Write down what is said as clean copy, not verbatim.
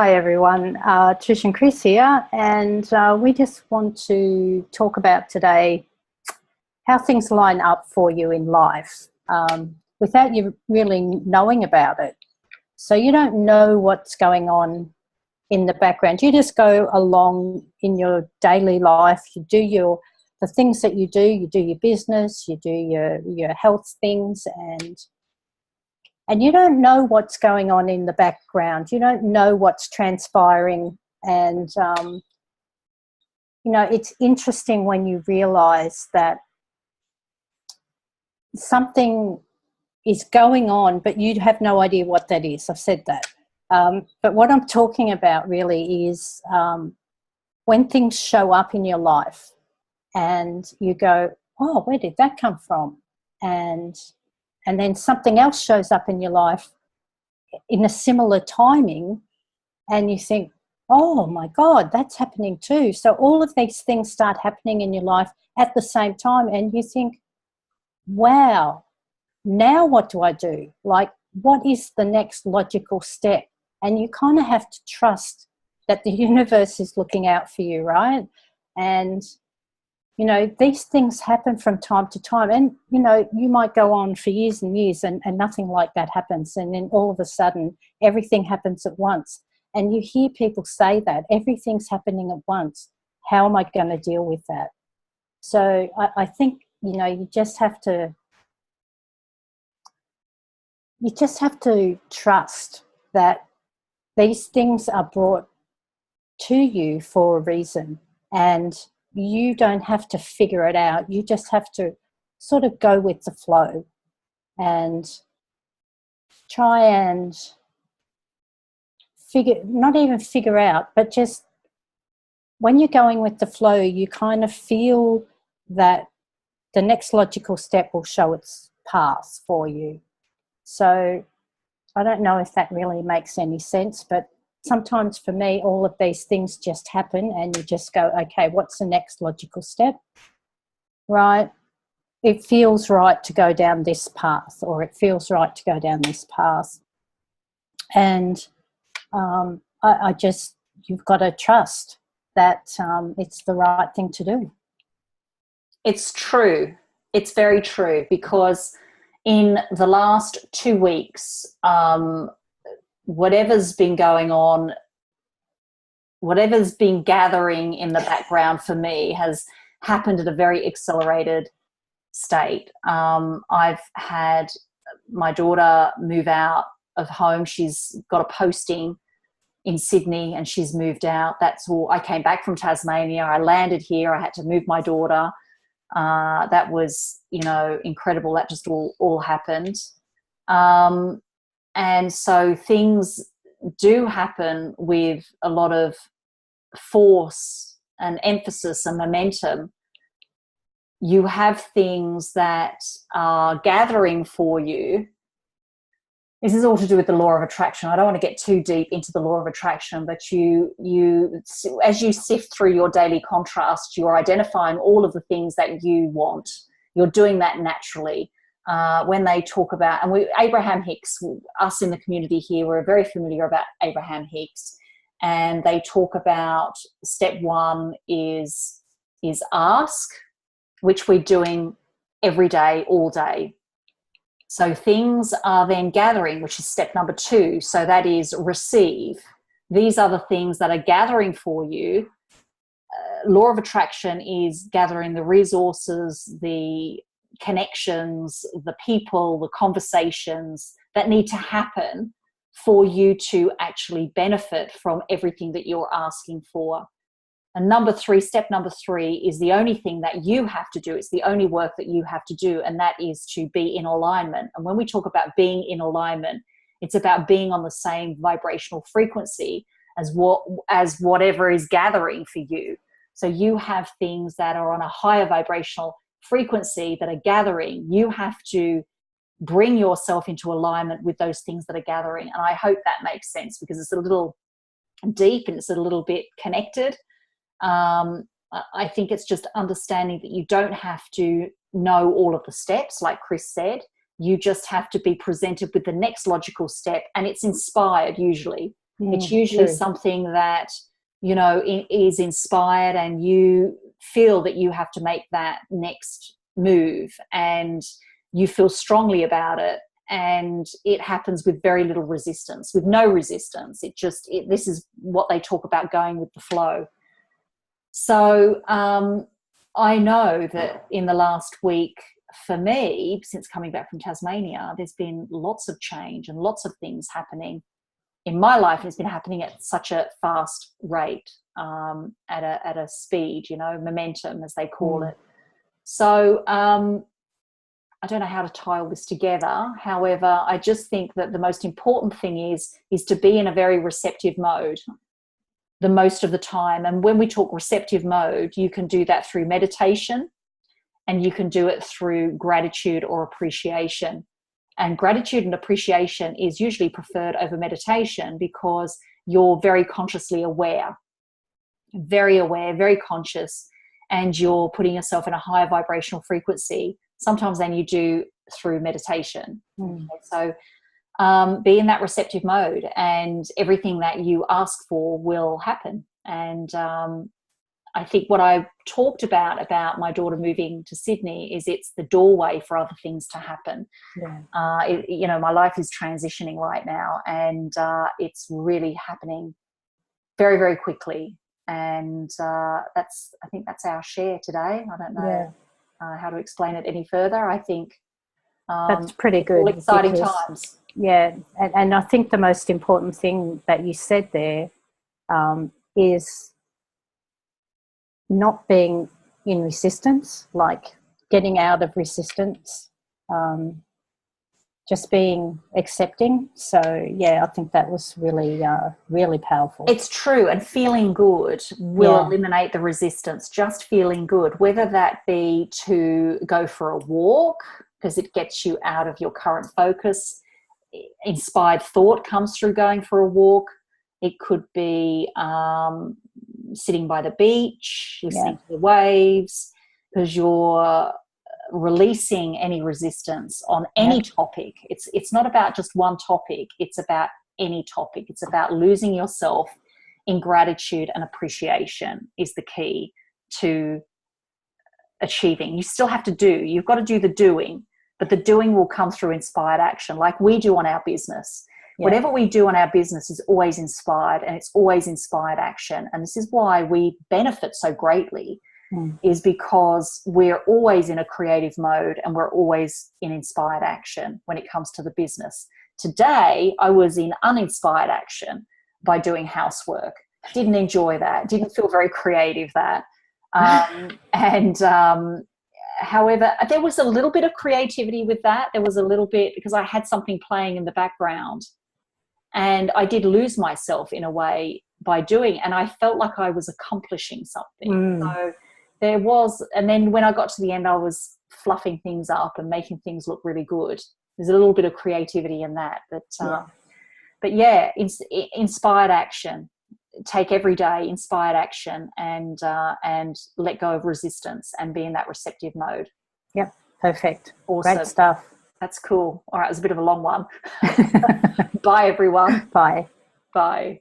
Hi everyone, Trish and Chris here, and we just want to talk about today how things line up for you in life without you really knowing about it. So you don't know what's going on in the background. You just go along in your daily life. You do the things that you do your business, you do your health things, and you don't know what's going on in the background. You don't know what's transpiring. And, it's interesting when you realize that something is going on, but you have no idea what that is. I've said that. But what I'm talking about really is when things show up in your life and you go, oh, where did that come from? And then something else shows up in your life in a similar timing, and you think, oh my God, that's happening too. So all of these things start happening in your life at the same time, and you think, wow, now what do I do? Like, what is the next logical step? And you kind of have to trust that the universe is looking out for you, right? And these things happen from time to time, and, you might go on for years and years and nothing like that happens. And then all of a sudden, everything happens at once. And you hear people say that, everything's happening at once. How am I going to deal with that? So I think, you just have to trust that these things are brought to you for a reason. And you don't have to figure it out. You just have to sort of go with the flow and try and not even figure out, but just when you're going with the flow, you kind of feel that the next logical step will show its path for you. So I don't know if that really makes any sense, but sometimes for me, all of these things just happen and you just go, okay, what's the next logical step? Right? It feels right to go down this path, or it feels right to go down this path. And you've got to trust that it's the right thing to do. It's true. It's very true, because in the last 2 weeks, whatever's been going on, whatever's been gathering in the background for me has happened at a very accelerated state. I've had my daughter move out of home. She's got a posting in Sydney and she's moved out. That's all. I came back from Tasmania. I landed here. I had to move my daughter. That was, incredible. That just all happened. And so things do happen with a lot of force and emphasis and momentum. You have things that are gathering for you. This is all to do with the law of attraction. I don't want to get too deep into the law of attraction, but you as you sift through your daily contrast, you're identifying all of the things that you want. You're doing that naturally. When they talk about, and Abraham Hicks, us in the community here, we're very familiar about Abraham Hicks, and they talk about step one is ask, which we're doing every day, all day. So things are then gathering, which is step number two. So that is receive. These are the things that are gathering for you. Law of attraction is gathering the resources, the connections, the people, the conversations that need to happen for you to actually benefit from everything that you're asking for. And step number three is the only thing that you have to do. It's the only work that you have to do, and that is to be in alignment. And when we talk about being in alignment, it's about being on the same vibrational frequency as whatever is gathering for you. So you have things that are on a higher vibrational frequency that are gathering. You have to bring yourself into alignment with those things that are gathering. And I hope that makes sense, because it's a little deep and it's a little bit connected. I think it's just understanding that you don't have to know all of the steps, like Chris said. You just have to be presented with the next logical step, and it's inspired usually. It's usually true. something that, you know, is inspired, and you feel that you have to make that next move, and you feel strongly about it, and it happens with very little resistance, with no resistance. This is what they talk about, going with the flow. So I know that in the last week, for me, since coming back from Tasmania, there's been lots of change and lots of things happening in my life. It's been happening at such a fast rate, at a speed, you know, momentum, as they call it. So I don't know how to tie all this together. However, I just think that the most important thing is to be in a very receptive mode the most of the time. And when we talk receptive mode, you can do that through meditation, and you can do it through gratitude or appreciation. And gratitude and appreciation is usually preferred over meditation, because you're very consciously aware, very conscious, and you're putting yourself in a higher vibrational frequency sometimes than you do through meditation. Okay, so be in that receptive mode, and everything that you ask for will happen. And I think what I talked about my daughter moving to Sydney is it's the doorway for other things to happen. You know, my life is transitioning right now, and it's really happening very, very quickly. And I think that's our share today. I don't know how to explain it any further. I think that's pretty good. All exciting times. Yeah, and I think the most important thing that you said there is not being in resistance, like getting out of resistance, just being accepting. So yeah, I think that was really really powerful. It's true, and feeling good will eliminate the resistance. Just feeling good, whether that be to go for a walk because it gets you out of your current focus. Inspired thought comes through going for a walk. It could be sitting by the beach, listening to the waves, because you're releasing any resistance on any topic. It's not about just one topic. It's about any topic. It's about losing yourself in gratitude and appreciation is the key to achieving. You still have to do. You've got to do the doing, but the doing will come through inspired action, like we do on our business. Whatever we do on our business is always inspired, and it's always inspired action. And this is why we benefit so greatly, is because we're always in a creative mode, and we're always in inspired action when it comes to the business. Today, I was in uninspired action by doing housework. Didn't enjoy that. Didn't feel very creative that. However, there was a little bit of creativity with that. There was a little bit, because I had something playing in the background, and I did lose myself in a way by doing, and I felt like I was accomplishing something. So there was, and then when I got to the end, I was fluffing things up and making things look really good. There's a little bit of creativity in that. But yeah, inspired action. Take every day inspired action, and let go of resistance, and be in that receptive mode. Yep, perfect. Awesome. Great stuff. That's cool. All right, it was a bit of a long one. Bye, everyone. Bye. Bye.